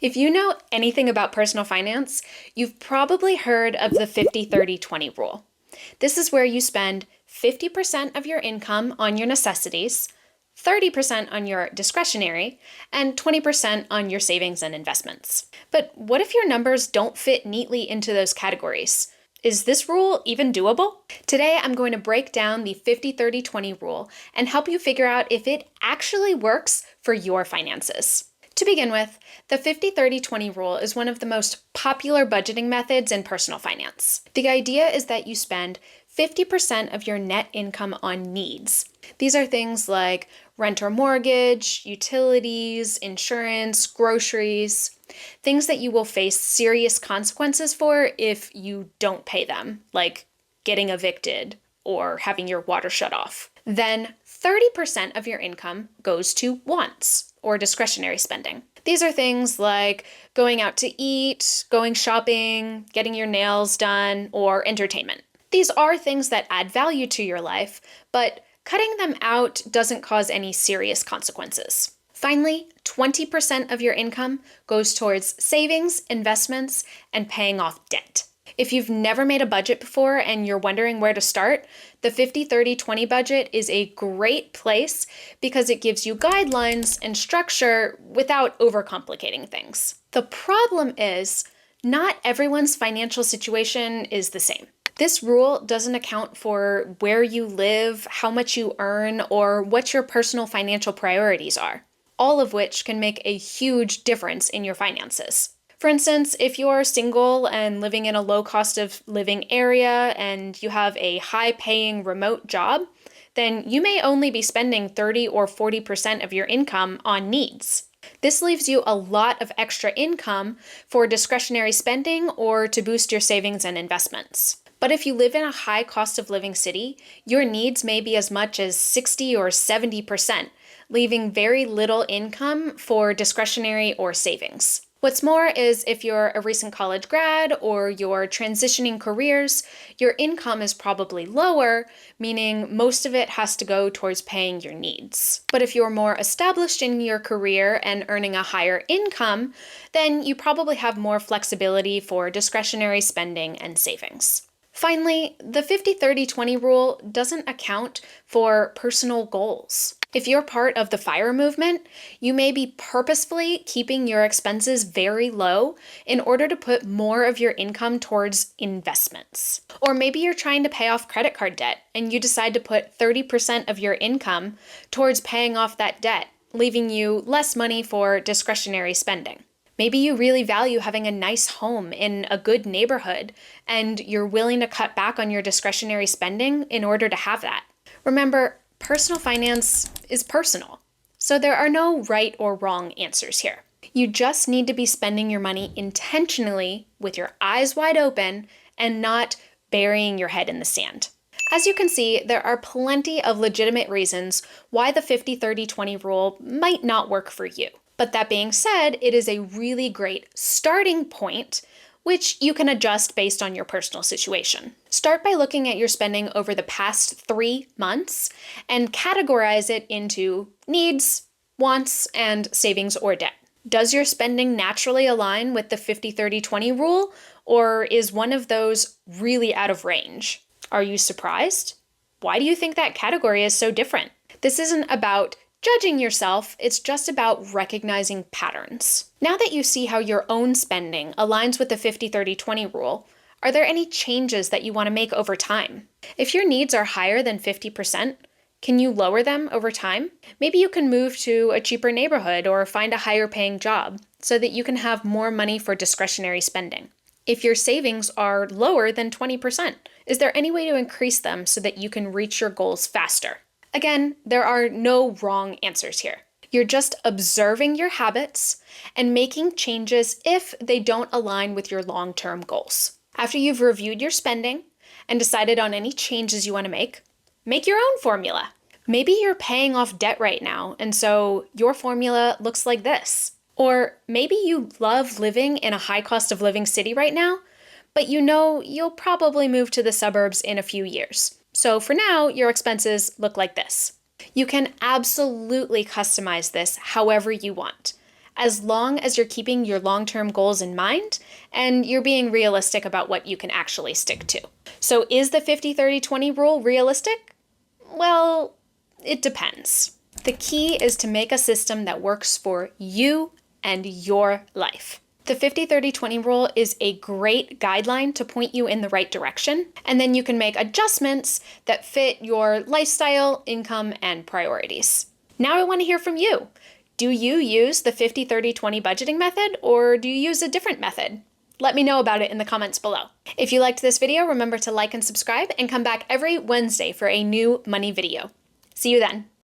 If you know anything about personal finance, you've probably heard of the 50-30-20 rule. This is where you spend 50% of your income on your necessities, 30% on your discretionary, and 20% on your savings and investments. But what if your numbers don't fit neatly into those categories? Is this rule even doable? Today, I'm going to break down the 50-30-20 rule and help you figure out if it actually works for your finances. To begin with, the 50-30-20 rule is one of the most popular budgeting methods in personal finance. The idea is that you spend 50% of your net income on needs. These are things like rent or mortgage, utilities, insurance, groceries, things that you will face serious consequences for if you don't pay them, like getting evicted or having your water shut off. Then 30% of your income goes to wants or discretionary spending. These are things like going out to eat, going shopping, getting your nails done, or entertainment. These are things that add value to your life, but cutting them out doesn't cause any serious consequences. Finally, 20% of your income goes towards savings, investments, and paying off debt. If you've never made a budget before and you're wondering where to start, the 50-30-20 budget is a great place because it gives you guidelines and structure without overcomplicating things. The problem is, not everyone's financial situation is the same. This rule doesn't account for where you live, how much you earn, or what your personal financial priorities are, all of which can make a huge difference in your finances. For instance, if you're single and living in a low cost of living area and you have a high-paying remote job, then you may only be spending 30 or 40% of your income on needs. This leaves you a lot of extra income for discretionary spending or to boost your savings and investments. But if you live in a high cost of living city, your needs may be as much as 60 or 70%, leaving very little income for discretionary or savings. What's more is if you're a recent college grad or you're transitioning careers, your income is probably lower, meaning most of it has to go towards paying your needs. But if you're more established in your career and earning a higher income, then you probably have more flexibility for discretionary spending and savings. Finally, the 50-30-20 rule doesn't account for personal goals. If you're part of the FIRE movement, you may be purposefully keeping your expenses very low in order to put more of your income towards investments. Or maybe you're trying to pay off credit card debt and you decide to put 30% of your income towards paying off that debt, leaving you less money for discretionary spending. Maybe you really value having a nice home in a good neighborhood, and you're willing to cut back on your discretionary spending in order to have that. Remember, personal finance is personal, so there are no right or wrong answers here. You just need to be spending your money intentionally with your eyes wide open and not burying your head in the sand. As you can see, there are plenty of legitimate reasons why the 50-30-20 rule might not work for you. But that being said, it is a really great starting point, which you can adjust based on your personal situation. Start by looking at your spending over the past 3 months and categorize it into needs, wants, and savings or debt. Does your spending naturally align with the 50-30-20 rule, or is one of those really out of range? Are you surprised? Why do you think that category is so different? This isn't about judging yourself, it's just about recognizing patterns. Now that you see how your own spending aligns with the 50-30-20 rule, are there any changes that you want to make over time? If your needs are higher than 50%, can you lower them over time? Maybe you can move to a cheaper neighborhood or find a higher paying job so that you can have more money for discretionary spending. If your savings are lower than 20%, is there any way to increase them so that you can reach your goals faster? Again, there are no wrong answers here. You're just observing your habits and making changes if they don't align with your long-term goals. After you've reviewed your spending and decided on any changes you want to make your own formula. Maybe you're paying off debt right now, and so your formula looks like this. Or maybe you love living in a high cost of living city right now, but you know you'll probably move to the suburbs in a few years. So for now, your expenses look like this. You can absolutely customize this however you want. as long as you're keeping your long-term goals in mind and you're being realistic about what you can actually stick to. So is the 50-30-20 rule realistic? Well, it depends. The key is to make a system that works for you and your life. The 50-30-20 rule is a great guideline to point you in the right direction, and then you can make adjustments that fit your lifestyle, income, and priorities. Now I want to hear from you. Do you use the 50-30-20 budgeting method, or do you use a different method? Let me know about it in the comments below. If you liked this video, remember to like and subscribe, and come back every Wednesday for a new money video. See you then.